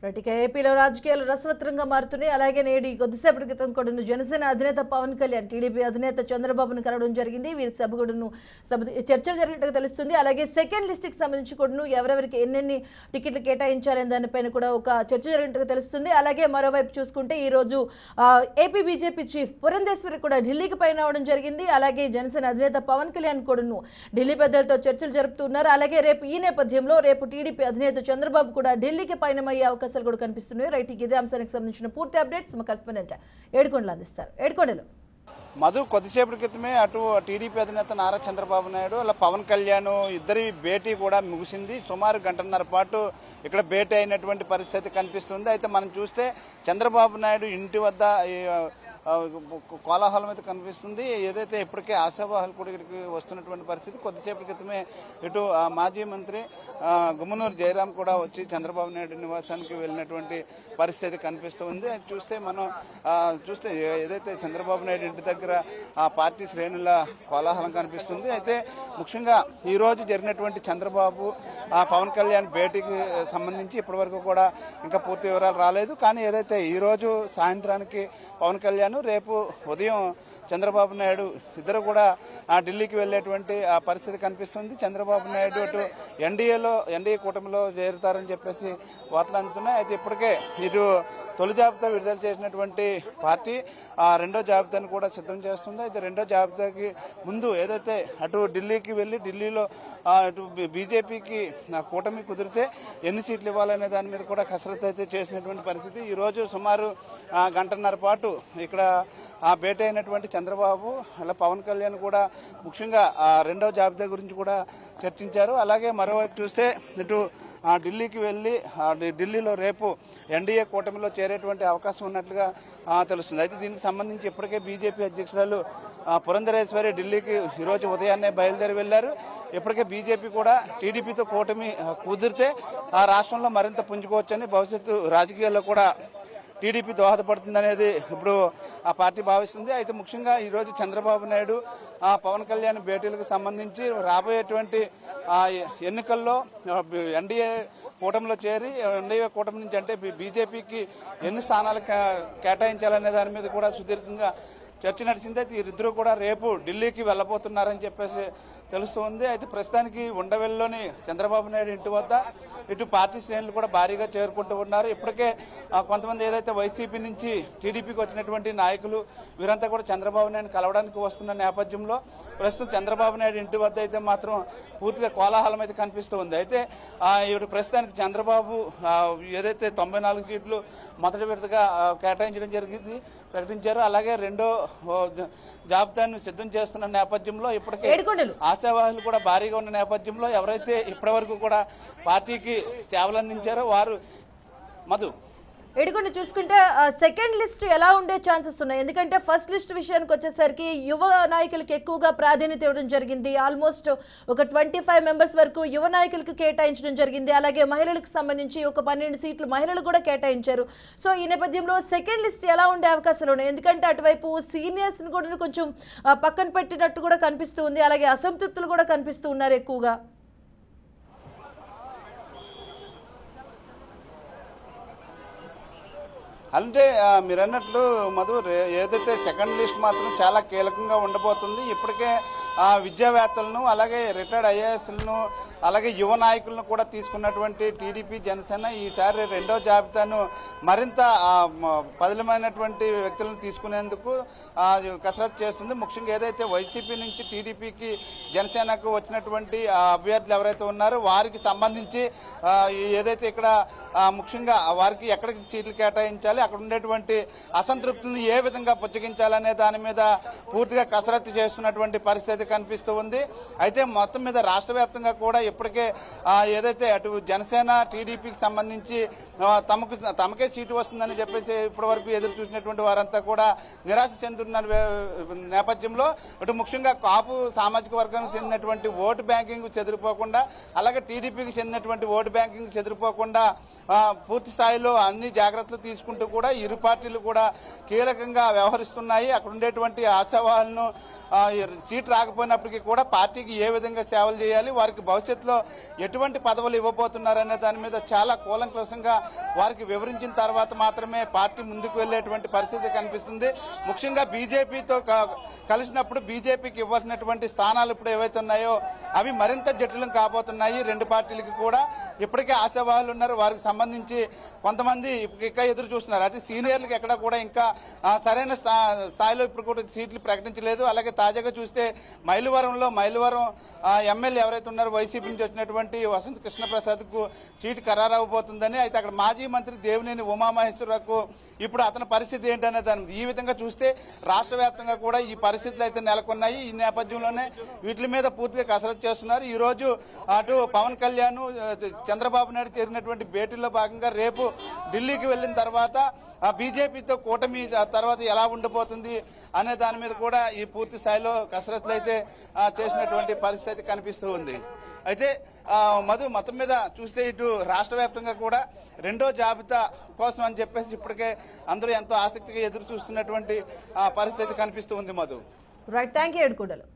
ఇక ఏపీలో రాజకీయాలు రసవత్తరంగా మారుతున్నాయి. అలాగే నేడు కొద్దిసేపటి క్రితం కూడా జనసేన అధినేత పవన్ కళ్యాణ్ టీడీపీ అధినేత చంద్రబాబును కలవడం జరిగింది. వీరి సభ చర్చలు జరిగినట్టుగా తెలుస్తుంది. అలాగే సెకండ్ లిస్ట్కి సంబంధించి కూడా ఎవరెవరికి ఎన్నెన్ని టికెట్లు కేటాయించాలనే దానిపైన కూడా ఒక చర్చ జరిగినట్టుగా తెలుస్తుంది. అలాగే మరోవైపు చూసుకుంటే ఈరోజు ఏపీ బీజేపీ చీఫ్ పురంధేశ్వరి కూడా ఢిల్లీకి పైన అవడం జరిగింది. అలాగే జనసేన అధినేత పవన్ కళ్యాణ్ కూడా ఢిల్లీ పెద్దలతో చర్చలు జరుపుతున్నారు. అలాగే రేపు ఈ నేపథ్యంలో రేపు టీడీపీ అధినేత చంద్రబాబు కూడా ఢిల్లీకి పయనమయ్యే అవకాశాలు కూడా కనిపిస్తున్నాయి. రైట్, ఇదే అంశానికి సంబంధించిన పూర్తి అప్డేట్స్ మా కరెస్పాండెంట్ ఏడుకొండలు అందిస్తారు. ఏడుకొండలు మధు, కొద్దిసేపటి క్రితమే అటు టీడీపీ అధినేత నారా చంద్రబాబు నాయుడు అలా పవన్ కళ్యాణ్ ఇద్దరి భేటీ కూడా ముగిసింది. సుమారు గంటన్నర పాటు ఇక్కడ భేటీ అయినటువంటి పరిస్థితి కనిపిస్తుంది. అయితే మనం చూస్తే చంద్రబాబు నాయుడు ఇంటి వద్ద కోలాహలం అయితే కనిపిస్తుంది. ఏదైతే ఇప్పటికే ఆశావాహులు కూడా ఇక్కడికి వస్తున్నటువంటి పరిస్థితి. కొద్దిసేపటి క్రితమే ఇటు మాజీ మంత్రి గుమ్మనూరు జయరాం కూడా వచ్చి చంద్రబాబు నాయుడు నివాసానికి వెళ్ళినటువంటి పరిస్థితి కనిపిస్తుంది. అది చూస్తే మనం ఏదైతే చంద్రబాబు నాయుడు ఇంటి దగ్గర ఆ పార్టీ శ్రేణుల కోలాహలం కనిపిస్తుంది. అయితే ముఖ్యంగా ఈరోజు జరిగినటువంటి చంద్రబాబు పవన్ కళ్యాణ్ భేటీకి సంబంధించి ఇప్పటివరకు కూడా ఇంకా పూర్తి వివరాలు రాలేదు. కానీ ఏదైతే ఈరోజు సాయంత్రానికి పవన్ కళ్యాణ్ రేపు ఉదయం చంద్రబాబు నాయుడు ఇద్దరు కూడా ఢిల్లీకి వెళ్ళేటువంటి ఆ పరిస్థితి కనిపిస్తుంది. చంద్రబాబు నాయుడు అటు ఎన్డీఏ కూటమిలో చేరుతారని చెప్పేసి వార్తలు అందుతున్నాయి. అయితే ఇప్పటికే ఇటు తొలి జాబితా విడుదల చేసినటువంటి పార్టీ రెండో జాబితాను కూడా సిద్ధం చేస్తుంది. అయితే రెండో జాబితాకి ముందు ఏదైతే అటు ఢిల్లీకి వెళ్ళి ఢిల్లీలో అటు బీజేపీకి కూటమి కుదిరితే ఎన్ని సీట్లు ఇవ్వాలనే దాని మీద కూడా కసరత్తు అయితే చేసినటువంటి పరిస్థితి. ఈరోజు సుమారు గంటన్నర పాటు ఇక్కడ భేటీ అయినటువంటి చంద్రబాబు అలా పవన్ కళ్యాణ్ కూడా ముఖ్యంగా రెండో జాబితా గురించి కూడా చర్చించారు. అలాగే మరోవైపు చూస్తే ఇటు ఢిల్లీకి వెళ్ళి ఢిల్లీలో రేపు ఎన్డీఏ కూటమిలో చేరేటువంటి అవకాశం ఉన్నట్లుగా తెలుస్తుంది. అయితే దీనికి సంబంధించి ఇప్పటికే బీజేపీ అధ్యక్షురాలు పురంధరేశ్వరి ఢిల్లీకి ఈరోజు ఉదయాన్నే బయలుదేరి వెళ్లారు. ఇప్పటికే బీజేపీ కూడా టీడీపీతో కూటమి కుదిరితే ఆ రాష్ట్రంలో మరింత పుంజుకోవచ్చని, భవిష్యత్తు రాజకీయాల్లో కూడా టీడీపీ దోహదపడుతుందనేది ఇప్పుడు ఆ పార్టీ భావిస్తుంది. అయితే ముఖ్యంగా ఈరోజు చంద్రబాబు నాయుడు పవన్ కళ్యాణ్ భేటీలకు సంబంధించి రాబోయేటువంటి ఎన్నికల్లో ఎన్డీఏ కూటమిలో చేరి ఎన్డీఏ కూటమి నుంచి అంటే బీజేపీకి ఎన్ని స్థానాలు కేటాయించాలనే దాని మీద కూడా సుదీర్ఘంగా చర్చ నడిచింది. అయితే వీరిద్దరూ కూడా రేపు ఢిల్లీకి వెళ్ళబోతున్నారని చెప్పేసి తెలుస్తుంది. అయితే ప్రస్తుతానికి ఉండవెల్లిలోని చంద్రబాబు నాయుడు ఇంటి వద్ద ఇటు పార్టీ శ్రేణులు కూడా భారీగా చేరుకుంటూ ఉన్నారు. ఇప్పటికే కొంతమంది ఏదైతే వైసీపీ నుంచి టీడీపీకి వచ్చినటువంటి నాయకులు వీరంతా కూడా చంద్రబాబు నాయుడు కలవడానికి వస్తున్న నేపథ్యంలో ప్రస్తుతం చంద్రబాబు నాయుడు ఇంటి వద్ద అయితే మాత్రం పూర్తిగా కోలాహలం అయితే కనిపిస్తూ ఉంది. అయితే ఇప్పుడు ప్రస్తుతానికి చంద్రబాబు ఏదైతే 94 సీట్లు మొదటి విడతగా కేటాయించడం జరిగింది ప్రకటించారు. అలాగే రెండో జాబితాను సిద్ధం చేస్తున్న నేపథ్యంలో ఇప్పటికే ఆశావాహులు కూడా భారీగా ఉన్న నేపథ్యంలో ఎవరైతే ఇప్పటి వరకు కూడా పార్టీకి సేవలు అందించారో వారు మధు ఏడుకొండ చూసుకుంటే సెకండ్ లిస్ట్ ఎలా ఉండే ఛాన్సెస్ ఉన్నాయి? ఎందుకంటే ఫస్ట్ లిస్ట్ విషయానికి వచ్చేసరికి యువ నాయకులకు ఎక్కువగా ప్రాధాన్యత ఇవ్వడం జరిగింది. ఆల్మోస్ట్ ఒక 25 మెంబర్స్ వరకు యువ నాయకులకు కేటాయించడం జరిగింది. అలాగే మహిళలకు సంబంధించి ఒక 12 సీట్లు మహిళలు కూడా కేటాయించారు. సో ఈ నేపథ్యంలో సెకండ్ లిస్ట్ ఎలా ఉండే అవకాశాలు ఉన్నాయి? ఎందుకంటే అటువైపు సీనియర్స్ని కూడా కొంచెం పక్కన పెట్టినట్టు కూడా కనిపిస్తూ ఉంది. అలాగే అసంతృప్తులు కూడా కనిపిస్తూ ఉన్నారు ఎక్కువగా. అంటే మీరు అన్నట్లు మధు, ఏదైతే సెకండ్ లిస్ట్ మాత్రం చాలా కీలకంగా ఉండబోతుంది. ఇప్పటికే విద్యావేత్తలను అలాగే రిటైర్డ్ ఐఏఎస్లను అలాగే యువ నాయకులను కూడా తీసుకున్నటువంటి టీడీపీ జనసేన ఈసారి రెండో జాబితాను మరింత పదిలమైనటువంటి వ్యక్తులను తీసుకునేందుకు కసరత్తు చేస్తుంది. ముఖ్యంగా ఏదైతే వైసీపీ నుంచి టీడీపీకి జనసేనకు వచ్చినటువంటి అభ్యర్థులు ఎవరైతే ఉన్నారో వారికి సంబంధించి ఏదైతే ఇక్కడ ముఖ్యంగా వారికి ఎక్కడికి సీట్లు కేటాయించాలి, అక్కడ ఉండేటువంటి అసంతృప్తులను ఏ విధంగా పుచ్చగించాలనే దాని మీద పూర్తిగా కసరత్తు చేస్తున్నటువంటి పరిస్థితి కనిపిస్తూ ఉంది. అయితే మొత్తం మీద రాష్ట్ర వ్యాప్తంగా కూడా ఇప్పటికే ఏదైతే అటు జనసేన టీడీపీకి సంబంధించి తమకే సీటు వస్తుందని చెప్పేసి ఇప్పటి వరకు ఎదురు చూసినటువంటి వారంతా కూడా నిరాశ చెందుతున్న నేపథ్యంలో అటు ముఖ్యంగా కాపు సామాజిక వర్గానికి చెందినటువంటి ఓటు బ్యాంకింగ్ చెదిరిపోకుండా అలాగే టీడీపీకి చెందినటువంటి ఓటు బ్యాంకింగ్ చెదిరిపోకుండా పూర్తి స్థాయిలో అన్ని జాగ్రత్తలు తీసుకుంటూ కూడా ఇరు పార్టీలు కూడా కీలకంగా వ్యవహరిస్తున్నాయి. అక్కడ ఉండేటువంటి ఆశావాహులను సీట్ రాక లేకపోయినప్పటికీ కూడా పార్టీకి ఏ విధంగా సేవలు చేయాలి, వారికి భవిష్యత్తులో ఎటువంటి పదవులు ఇవ్వబోతున్నారనే దాని మీద చాలా కూలంకషంగా వారికి వివరించిన తర్వాత మాత్రమే పార్టీ ముందుకు వెళ్లేటువంటి పరిస్థితి కనిపిస్తుంది. ముఖ్యంగా బీజేపీతో కలిసినప్పుడు బీజేపీకి ఇవ్వాల్సినటువంటి స్థానాలు ఇప్పుడు ఏవైతే ఉన్నాయో అవి మరింత జటిలం కాబోతున్నాయి. రెండు పార్టీలకి కూడా ఇప్పటికే ఆశావాహులు ఉన్నారు. వారికి సంబంధించి కొంతమంది ఇంకా ఎదురు చూస్తున్నారు. అంటే సీనియర్లకు ఎక్కడ కూడా ఇంకా సరైన స్థాయిలో ఇప్పుడు కూడా సీట్లు ప్రకటించలేదు. అలాగే తాజాగా చూస్తే మైలవరం ఎమ్మెల్యే ఎవరైతే ఉన్నారో వైసీపీ నుంచి వచ్చినటువంటి వసంత కృష్ణప్రసాద్ కు సీటు ఖరారు అవబోతుందని, అయితే అక్కడ మాజీ మంత్రి దేవినేని ఉమామహేశ్వరరావుకు ఇప్పుడు అతని పరిస్థితి ఏంటనే దాని ఈ విధంగా చూస్తే రాష్ట్ర వ్యాప్తంగా కూడా ఈ పరిస్థితులు అయితే నెలకొన్నాయి. ఈ నేపథ్యంలోనే వీటి మీద పూర్తిగా కసరత్తు చేస్తున్నారు. ఈ రోజు అటు పవన్ కళ్యాణ్ చంద్రబాబు నాయుడు చేరినటువంటి భేటీలో భాగంగా రేపు ఢిల్లీకి వెళ్లిన తర్వాత బీజేపీతో కూటమి తర్వాత ఎలా ఉండబోతుంది అనే దాని మీద కూడా ఈ పూర్తి స్థాయిలో కసరత్తులు అయితే చేసినటువంటి పరిస్థితి కనిపిస్తూ ఉంది. అయితే మొత్తం మీద చూస్తే ఇటు రాష్ట్ర వ్యాప్తంగా కూడా రెండో జాబితా కోసం అని చెప్పేసి ఇప్పటికే అందరూ ఎంతో ఆసక్తిగా ఎదురు చూస్తున్నటువంటి పరిస్థితి కనిపిస్తూ ఉంది. Right, thank you Yedukondalu.